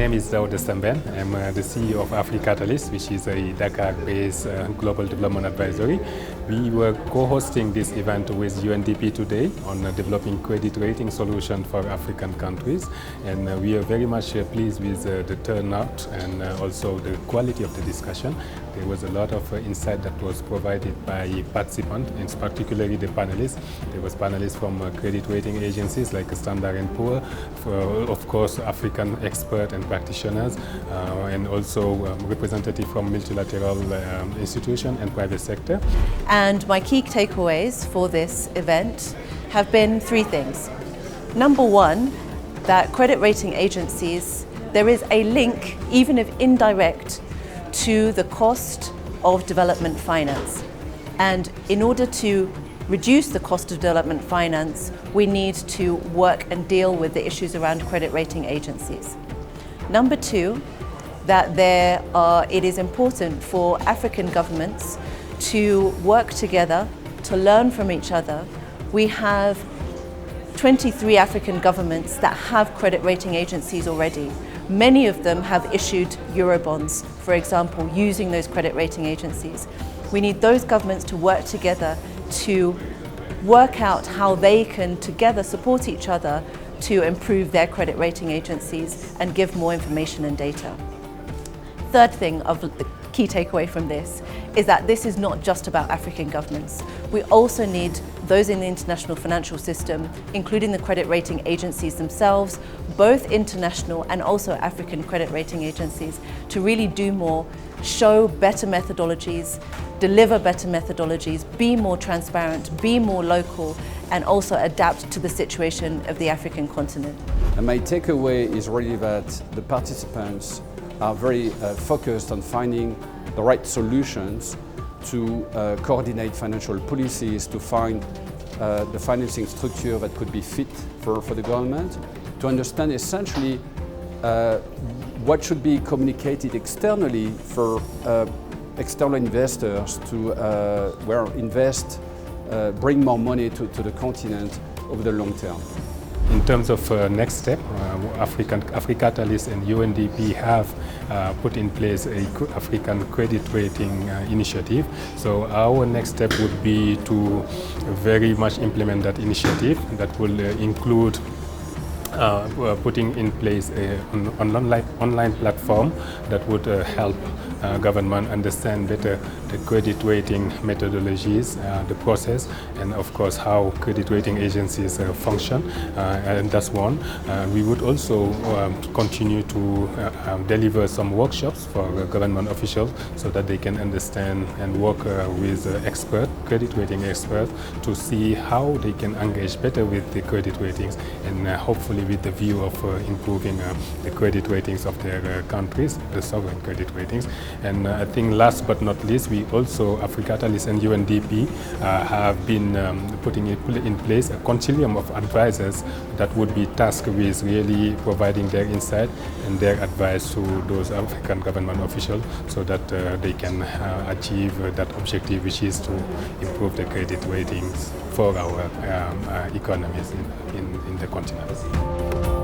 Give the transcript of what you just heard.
name is Daouda Samben. I'm the CEO of AfriCatalyst, which is a Dakar-based global development advisory. We were co-hosting this event with UNDP today on developing credit rating solutions for African countries. And we are very much pleased with the turnout and also the quality of the discussion. There was a lot of insight that was provided by participants, and particularly the panelists. There was panelists from credit rating agencies like Standard & Poor's, of course African experts and practitioners, and also representatives from multilateral institutions and private sector. And my key takeaways for this event have been three things. Number one, that credit rating agencies, there is a link, even if indirect, to the cost of development finance. And in order to reduce the cost of development finance, we need to work and deal with the issues around credit rating agencies. Number two, that it is important for African governments to work together, to learn from each other. We have 23 African governments that have credit rating agencies already. Many of them have issued Eurobonds, for example, using those credit rating agencies. We need those governments to work together to work out how they can together support each other to improve their credit rating agencies and give more information and data. Third thing of the key takeaway from this is that this is not just about African governments. We also need those in the international financial system, including the credit rating agencies themselves, both international and also African credit rating agencies, to really do more, show better methodologies, deliver better methodologies, be more transparent, be more local, and also adapt to the situation of the African continent. And my takeaway is really that the participants are very focused on finding the right solutions to coordinate financial policies, to find the financing structure that could be fit for the government, to understand essentially what should be communicated externally for external investors to invest, bring more money to the continent over the long term. In terms of next step, AfriCatalyst and UNDP have put in place a African credit rating initiative. So our next step would be to very much implement that initiative. That will include putting in place an online platform that would help government understand better the credit rating methodologies, the process, and of course how credit rating agencies function, and that's one. We would also continue to deliver some workshops for government officials so that they can understand and work with credit rating experts to see how they can engage better with the credit ratings, and hopefully with the view of improving the credit ratings of their countries, the sovereign credit ratings. And I think last but not least, we also, AfriCatalyst and UNDP, have been putting in place a continuum of advisors that would be tasked with really providing their insight and their advice to those African government officials so that they can achieve that objective, which is to improve the credit ratings for our economies in the continent.